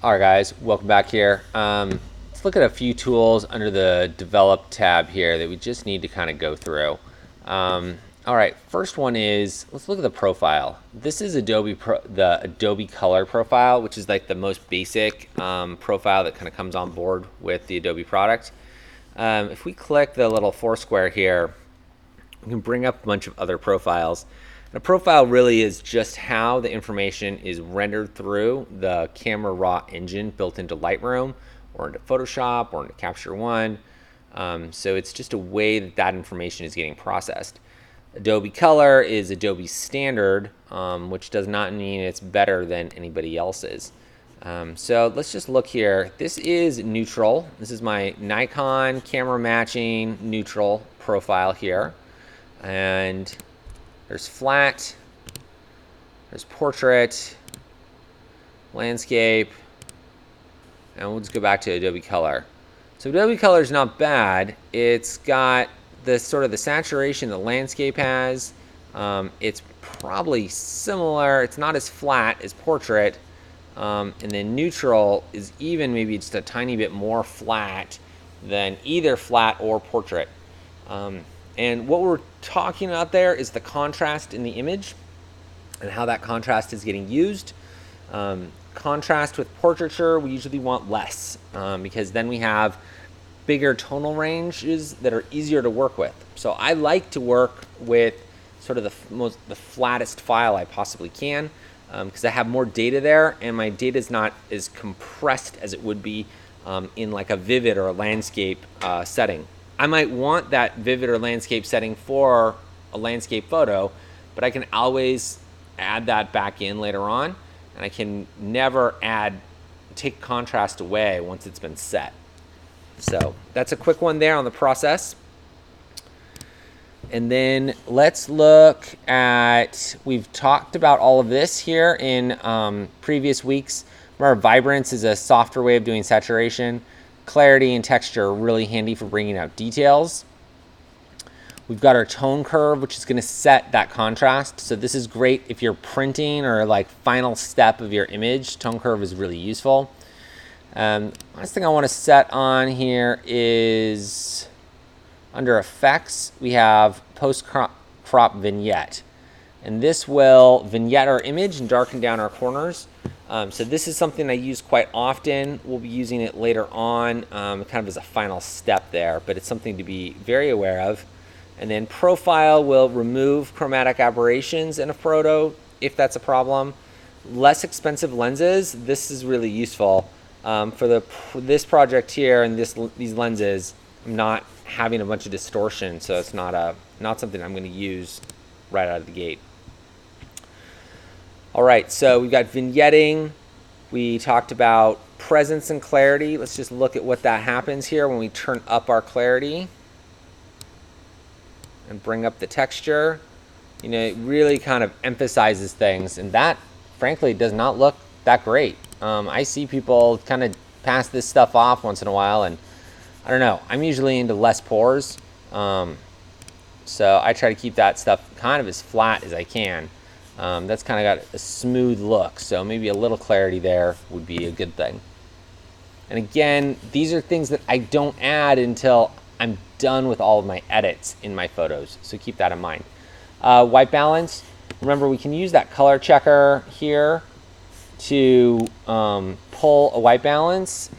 All right, guys, welcome back here. Let's look at a few tools under the Develop tab here that we just need to kind of go through. All right, first one is, let's look at the profile. This is the Adobe Color profile, which is like the most basic profile that kind of comes on board with the Adobe product. If we click the little four square here, we can bring up a bunch of other profiles. A profile really is just how the information is rendered through the Camera Raw engine built into Lightroom or into Photoshop or into Capture One. So it's just a way that that information is getting processed. Adobe Color is Adobe's standard, which does not mean it's better than anybody else's. So let's just look here. This is neutral. This is my Nikon camera matching neutral profile here. And there's flat, there's portrait, landscape, and we'll just go back to Adobe Color. So Adobe Color is not bad. It's got the sort of the saturation the landscape has. It's probably similar. It's not as flat as portrait. And then neutral is even maybe just a tiny bit more flat than either flat or portrait. And what we're talking about there is the contrast in the image and how that contrast is getting used. Contrast with portraiture, we usually want less because then we have bigger tonal ranges that are easier to work with. So I like to work with sort of the flattest file I possibly can because I have more data there and my data is not as compressed as it would be in like a vivid or a landscape setting. I might want that vivid or landscape setting for a landscape photo, but I can always add that back in later on, and I can never take contrast away once it's been set. So that's a quick one there on the process. And then let's look at, we've talked about all of this here in previous weeks. Remember, vibrance is a softer way of doing saturation. Clarity and texture are really handy for bringing out details. We've got our tone curve, which is going to set that contrast. So this is great if you're printing or like final step of your image. Tone curve is really useful. Last thing I want to set on here is under effects, we have post crop vignette. And this will vignette our image and darken down our corners. So this is something I use quite often. We'll be using it later on kind of as a final step there, but it's something to be very aware of. And then profile will remove chromatic aberrations in a photo if that's a problem. Less expensive lenses, this is really useful. For this project here and these lenses, I'm not having a bunch of distortion, so it's not something I'm going to use right out of the gate. All right, so we've got vignetting. We talked about presence and clarity. Let's just look at what that happens here when we turn up our clarity and bring up the texture. You know, it really kind of emphasizes things, and that, frankly, does not look that great. I see people kind of pass this stuff off once in a while, and I don't know. I'm usually into less pores, so I try to keep that stuff kind of as flat as I can. That's kind of got a smooth look, so maybe a little clarity there would be a good thing. And again, these are things that I don't add until I'm done with all of my edits in my photos, so keep that in mind. White balance, remember we can use that color checker here to pull a white balance,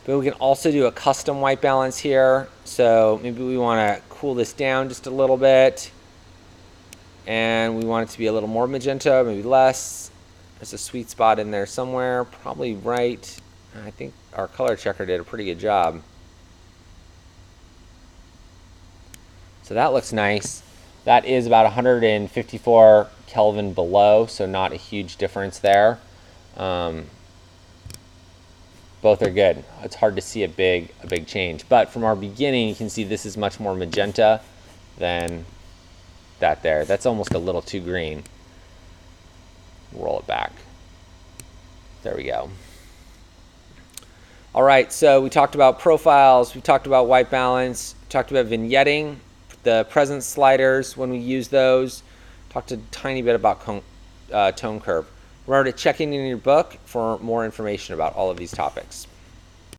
but we can also do a custom white balance here. So maybe we want to cool this down just a little bit. And we want it to be a little more magenta, maybe less. There's a sweet spot in there somewhere, probably right. I think our color checker did a pretty good job. So that looks nice. That is about 154 Kelvin below, so not a huge difference there. Both are good. It's hard to see a big change. But from our beginning, you can see this is much more magenta than that there. That's almost a little too green. Roll it back. There we go. All right, so we talked about profiles, we talked about white balance, we talked about vignetting, the presence sliders when we use those, talked a tiny bit about tone curve. Remember to check in your book for more information about all of these topics.